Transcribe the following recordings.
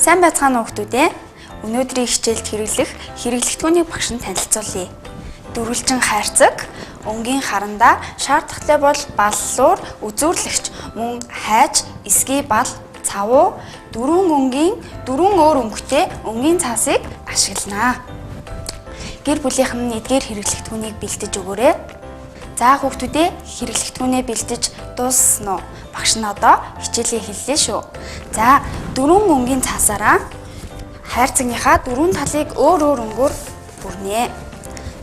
Сайн байцгаана уу хүүхдүүд ээ. Өнөөдрийн хичээлд хэрэглэгдэхүүний багш нь танилцуулъя. Дөрвөлжин хайрцаг, өнгийн харандаа, шаардлагатай бол баллуур, үзүүрлэгч, мөн хайж, эсгий бал, цавуу, дөрвөн өөр өнгөтэй өнгийн цаасыг ашигланаа. Гэр бүлийнхэн нь эдгээр хэрэглэгдэхүүнийг бэлдэж өгөөрэй. За хүүхдүүдээ хэрэглэгдэхүүнээ бэлдэж дууссан уу? Багш нь одоо хичээлээ эхэллээ шүү. За дөрвөн өнгийн цаасаараа хайрцагийнхаа дөрвөн талыг өөр өнгөөр бүрнэ.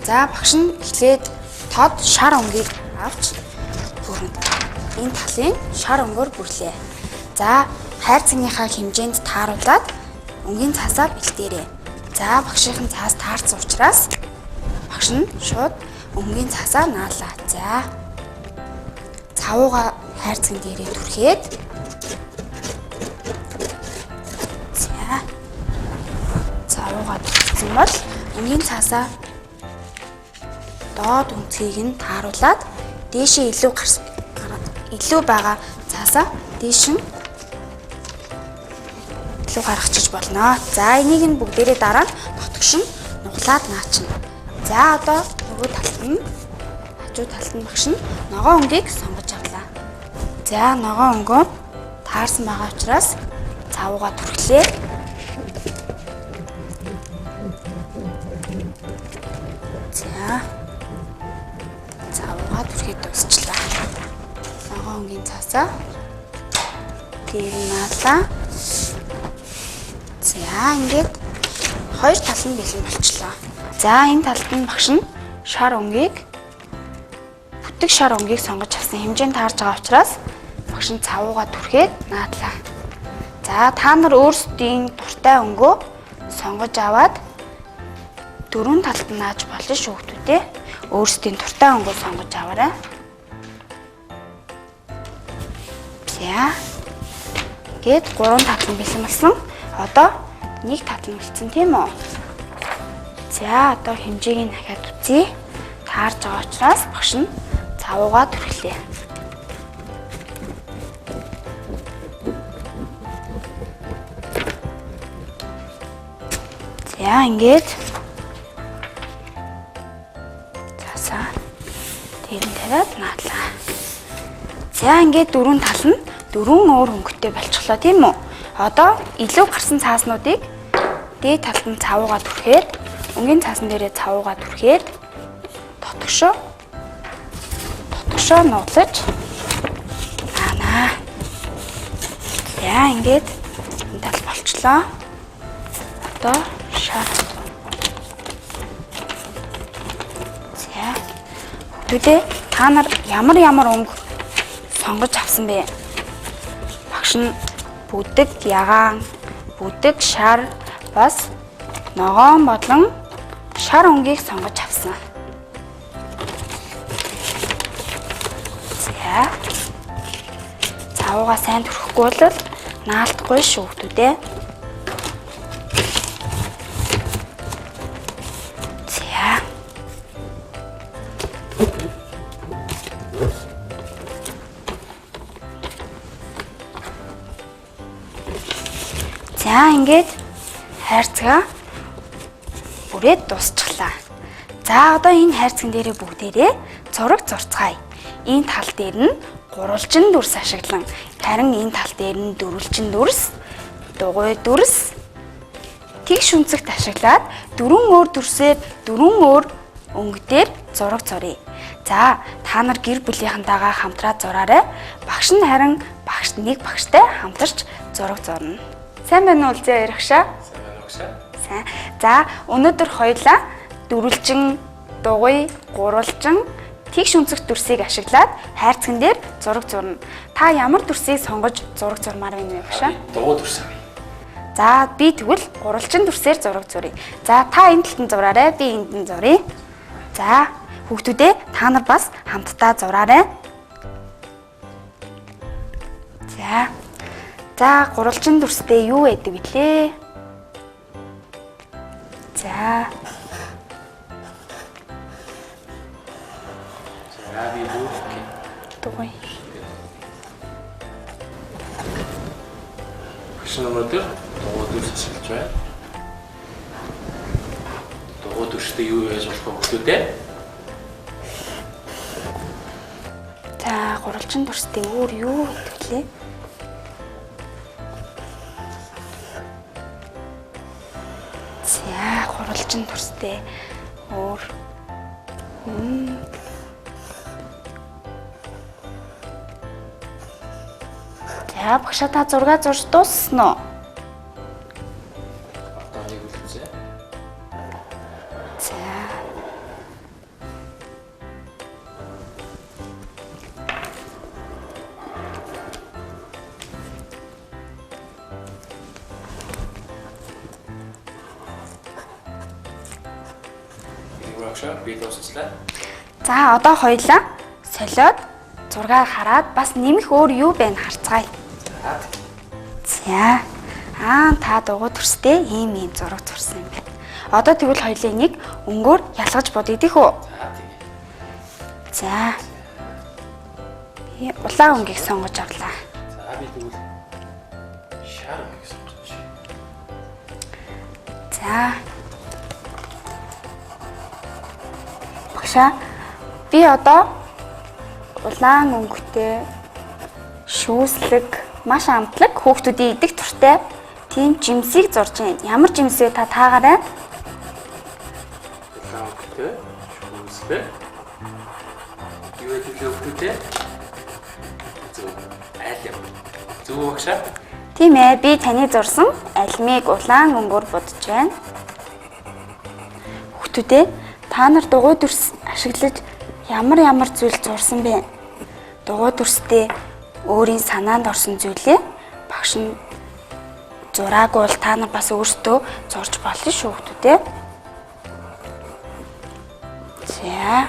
За багш нь эхлээд тод шар өнгийг авч бүрнэ. Энэ талын шар өнгөөр бүрлээ. За хайрцагийнхаа хэмжээнд тааруулаад өнгийн цаасаа бэлдээрэй. За багшийн цаас таарсан учраас багш нь шууд өнгийн цаасаа наалаа. За цавууга хайрцагын дээрээ түрхээд за цавууга түрхсэн бол өнгийн цаасаа доод үнцгийг нь тааруулаад дээшээ илүү байгаа цаасаа дээш нь илүү гаргачих болно. За энийг нь бүгдээрээ дараа нь дотгошин нуглаад наачна. За одоо нөгөө талд нь хажуу талд нь багш нь ногоон өнгийг сонгож авлаа. За ногоон өнгөө таарсан байгаа учраас цавууга түрхлээ. За цавууга түрхээд дуусчлаа. Ногоон өнгийн цаасаа дээр нь наалаа. За ингээд хоёр тал нь бэлэн болчлоо. За энэ талд нь багш нь бүтэг шар өнгийг сонгож авсан хэмжээнд таарж байгаа учраас багш нь цавууга түрхээд наадлаа. За та нар өөрсдийн дуртай өнгөө сонгож аваад дөрвөн талд нь нааж болно шүү хүүхдүүдээ. Өөрсдийн дуртай өнгөө сонгож аваарай. За гээд гурван тал нь бэлэн болсон. Одоо нэг тал нь бэлдсэн тийм үү? За одоо хэмжээг нь дахиад үзье. Таарж байгаа учраас багш нь цавууга түрхлээ. За ингээд цаасаа дээр нь тавиад наадлаа. За ингээд дөрвөн тал нь дөрвөн өөр өнгөтэй болчихлоо тийм үү? Одоо илүү гарсан цааснуудыг дээд талд нь цавууга түрхээд өнгийн цаасан дээрээ цавууга түрхээд дотгошоо нууцаж аанаа. За ингээд энэ тал болчлоо. Одоо шар. За хүүхдүүдээ та нар ямар өнгө сонгож авсан бэ? Багш нь бүдэг ягаан, бүдэг шар бас ногоон болон шар өнгийг сонгож авсан. За цавууга сайн түрхэхгүй бол наалтахгүй шүү хүүхдүүдээ. За ингээд хайрцагаа бүрээд дуусчлаа. За одоо энэ хайрцагын дээрээ бүгдээрээ зураг зурцгаая. Энэ тал дээр нь гурвалжин дүрс ашиглан, харин энэ тал дээр нь дөрвөлжин дүрс, дугуй дүрс, тэгш үнцэгт ашиглаад дөрвөн өөр дүрсээр дөрвөн өөр өнгөдөр зураг зуръя. За та нар гэр бүлийнхэнтэйгээ хамтраад зураарай. Багш нь харин нэг багштай хамтарч зураг зурна. Сайн байна уу үлзээ ярихшаа? Сайн байна уу гшаа? Сайн. За өнөөдөр хоёулаа дөрвөлжин, дугуй, гурвалжин, тэгш үнцэгт дүрсийг ашиглаад хайрцаган дээр зураг зурна. Та ямар дүрсийг сонгож зураг зурмаар байна вэ гшаа? Дугуй дүрс. За би тэгвэл гурвалжин дүрсээр зураг зуръя. За та энэ талд нь зураарай, би энд нь зуръя. За хүүхдүүдээ та нар бас хамтдаа зураарай. За гурвалжин дүрстэй юу байдаг вүлээ? За би бүгд дугуй. Багш нар өнөөдөр дугуй дүрс ашиглаж байна. Дугуй дүрстэй юу яаж болох вэ хүүхдүүдээ? За, гурвалжин дүрстэй өөр юу гэдэг лээ? За, гурвалжин дүрстэй өөр. За, багшаа та зураг зурж дууссан уу? Одоо нэг үлдээ. За. Би дуусчлаа. За, одоо хоёлаа солиод зургийг хараад бас нэмэх өөр юу байна харцгаая. За. Та дугуй төрстэй ийм зураг зурсан юм байна. Одоо тэгвэл хоёлын нэг өнгөөр ялгаж бодогдох уу? За. Би улаан өнгийг сонгож авлаа. За би тэгвэл шар өнгийг сонгож. За. Багшаа би одоо улаан өнгөтэй шүүслэг маш амтлаг хүүхдүүдийн идэх туртай тийм жимсийг зурж байна. Ямар жимс вэ та таагаарай? Улаан өнгөтэй шүүслэг. Юу гэдэг вэ хүүхдүүдээ? Алим. Зөв багшаа? Тийм ээ, би таны зурсан алимыг улаан өнгөөр бодож байна. Хүүхдүүдээ та нар дугуй дүрс ашиглаж ямар зүйл зурсан бэ? Дугуй дүрстэй өөрийн санаанд орсон зүйлээ багш нь зураагүй бол та нар бас өөрсдөө зурж болно шүү хүүхдүүдээ. За.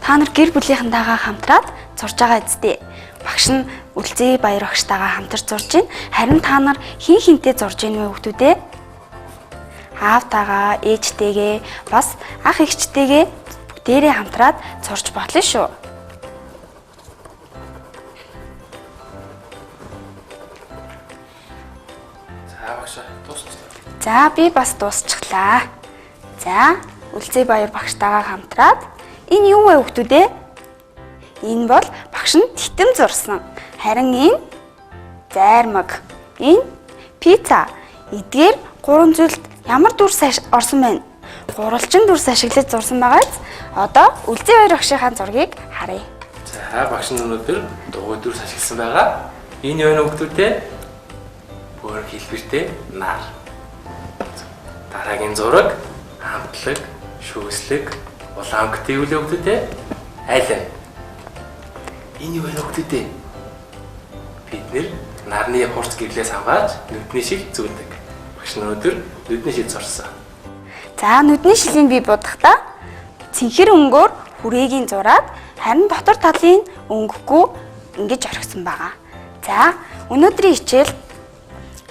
Та нар гэр бүлийнхэнтэйгээ хамтраад зурж байгаа эцтэй. Багш нь Үлзий баяр багштайгаа хамтарч зурж байна. Харин та нар хин хинтэй зурж байна вэ хүүхдүүдээ? Аавтайгаа, ээжтэйгээ, бас ах эгчтэйгээ бүгдээрээ хамтраад зурж болно шүү. За багшаа дуусчихлаа. За, би бас дуусчихлаа. За, Үлзий баяр багштайгаа хамтраад энэ юу вэ хүүхдүүдээ? Энэ бол багш нь титэм зурсан. Харин энэ зайрмаг, энэ пицца. Эдгээр гурван зүйлд ямар дүрс орсон байна? Гурвалжин дүрс ашиглаж зурсан байгааз одоо Үлзий баяр багшийнхаа зургийг харъя. За багш нь өнөөдөр дугуй дүрс ашигласан байгаа. Энэ юу вэ хүүхдүүдээ? Өөр хэлбэртэй нар. Дараагийн зураг хамтлаг, шүүслэг, улаан өнгөтэй юу вэ хүүхдүүдээ? Алим. Энэ юу вэ хүүхдүүдээ? Бид нэр нарны хурц гэрлээс хамгаалж нүдний шил зүүдэг. Багш нь өнөөдөр нүдний шил зурсан. За, нүдний шилийн би будахдаа цэнхэр өнгөөр хүрээгийн зураад харин дотор талын өнгөгүй ингэж орхисон байгаа. За, өнөөдрийн хичээл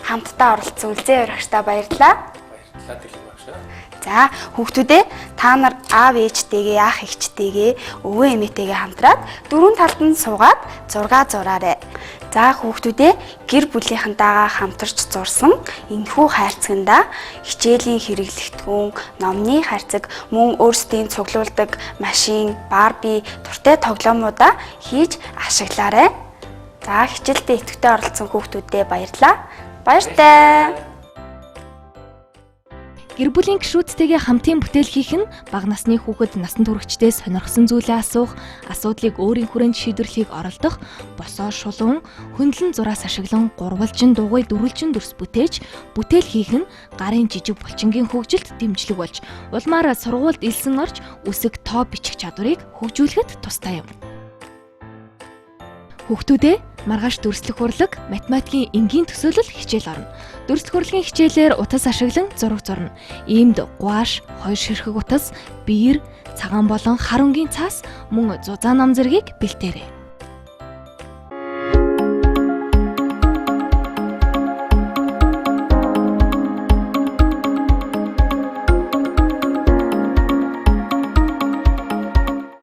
хамтдаа оролцсон Үлзий баяр багштаа баярлалаа. Баярлалаа гэлээ багшаа. За, хүүхдүүдээ та нар аав ээжтэйгээ, ах эгчтэйгээ, өвөө эмээтэйгээ хамтраад дөрвөн талд нь суугаад зураг зураарай. За, хүүхдүүдээ гэр бүлийнхэнтэйгээ хамтарч зурсан энэхүү хайрцагнда хичээлийн хэрэглэгдэхүүн, номны хайрцаг, мөн өөрсдийн цуглуулдаг машин, барби, туртай тоглоомуудаа хийж ашиглаарай. За, хичээлдээ идэвхтэй оролцсон хүүхдүүдээ баярлалаа. Баяртай. Гэр бүлийн гишүүдтэйгээ хамтын бүтээл хийх нь бага насны хүүхэд насан туршидтэй сонирхсон зүйлээ асуух, асуудлыг өөрийн хүрээнд шийдвэрлэхийг оролдох, босоо шулуун, хөндлөн зураас ашиглан гурвалжин дугуй дөрвөлжин дүрс бүтээж, бүтээл хийх нь гарын жижиг булчингийн хөгжилд дэмжлэг болж, улмаар сургуульд элсэн орж үсэг тоо бичих чадварыг хөгжүүлэхэд тустай юм. Хүүхдүүдээ маргааш дүрслэх урлаг, математикийн энгийн төсөөлөл хичээл орно. Дүрслэх урлагийн хичээлээр утас ашиглан зураг зурна. Иймд гуаш, хоёр ширхэг утас, биер, цагаан болон хар өнгийн цаас, мөн зузаан ном зэргийг бэлтээрэй.